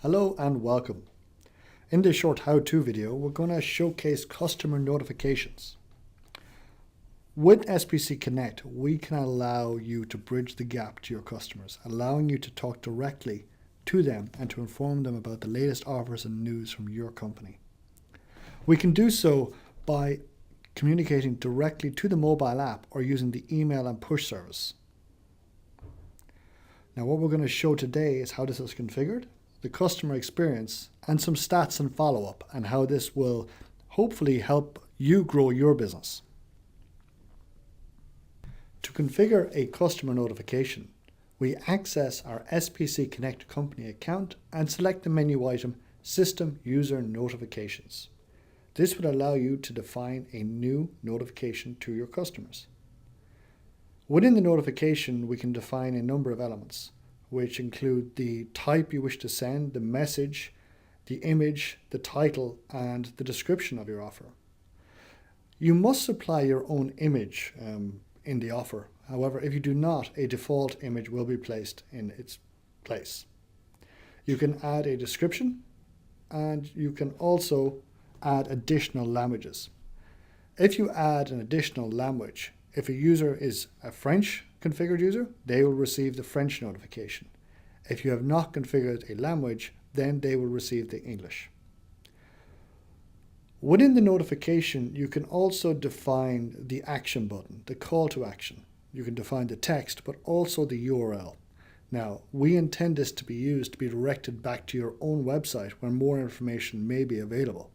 Hello and welcome. In this short how-to video, we're going to showcase customer notifications. With SPC Connect, we can allow you to bridge the gap to your customers, allowing you to talk directly to them and to inform them about the latest offers and news from your company. We can do so by communicating directly to the mobile app or using the email and push service. Now, what we're going to show today is how this is configured, the customer experience, and some stats and follow-up, and how this will hopefully help you grow your business. To configure a customer notification, we access our SPC Connect company account and select the menu item System User Notifications. This would allow you to define a new notification to your customers. Within the notification, we can define a number of elements, which include the type you wish to send, the message, the image, the title, and the description of your offer. You must supply your own image in the offer. However, if you do not, a default image will be placed in its place. You can add a description, and you can also add additional languages. If you add an additional language, if a user is a French configured user, they will receive the French notification. If you have not configured a language, then they will receive the English. Within the notification, you can also define the action button, the call to action. You can define the text, but also the URL. Now, we intend this to be used to be directed back to your own website where more information may be available.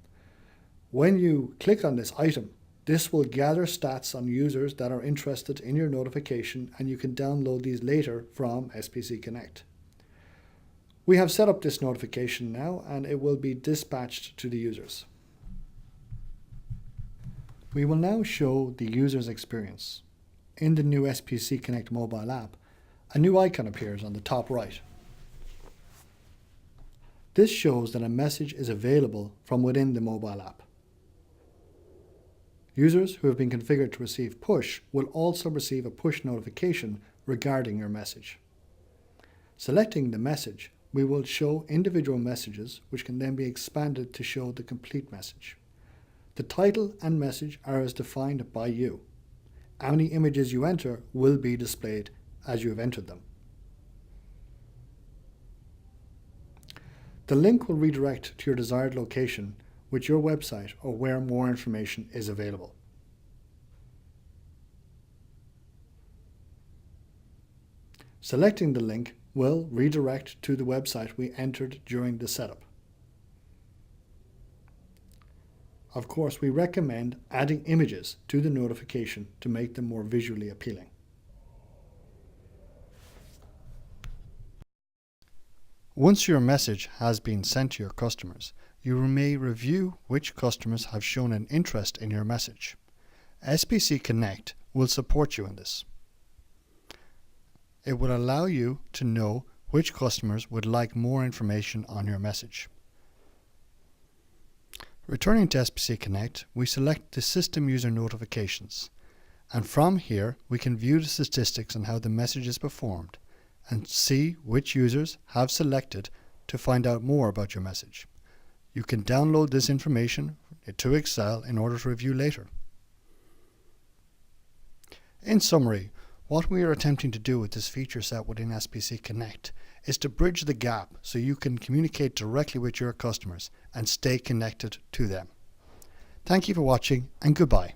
When you click on this item, this will gather stats on users that are interested in your notification, and you can download these later from SPC Connect. We have set up this notification now, and it will be dispatched to the users. We will now show the user's experience. In the new SPC Connect mobile app, a new icon appears on the top right. This shows that a message is available from within the mobile app. Users who have been configured to receive push will also receive a push notification regarding your message. Selecting the message, we will show individual messages which can then be expanded to show the complete message. The title and message are as defined by you. Any images you enter will be displayed as you have entered them. The link will redirect to your desired location with your website or where more information is available. Selecting the link will redirect to the website we entered during the setup. Of course, we recommend adding images to the notification to make them more visually appealing. Once your message has been sent to your customers, you may review which customers have shown an interest in your message. SPC Connect will support you in this. It will allow you to know which customers would like more information on your message. Returning to SPC Connect, we select the System User Notifications, and from here we can view the statistics on how the message is performed and see which users have selected to find out more about your message. You can download this information to Excel in order to review later. In summary, what we are attempting to do with this feature set within SPC Connect is to bridge the gap so you can communicate directly with your customers and stay connected to them. Thank you for watching, and goodbye.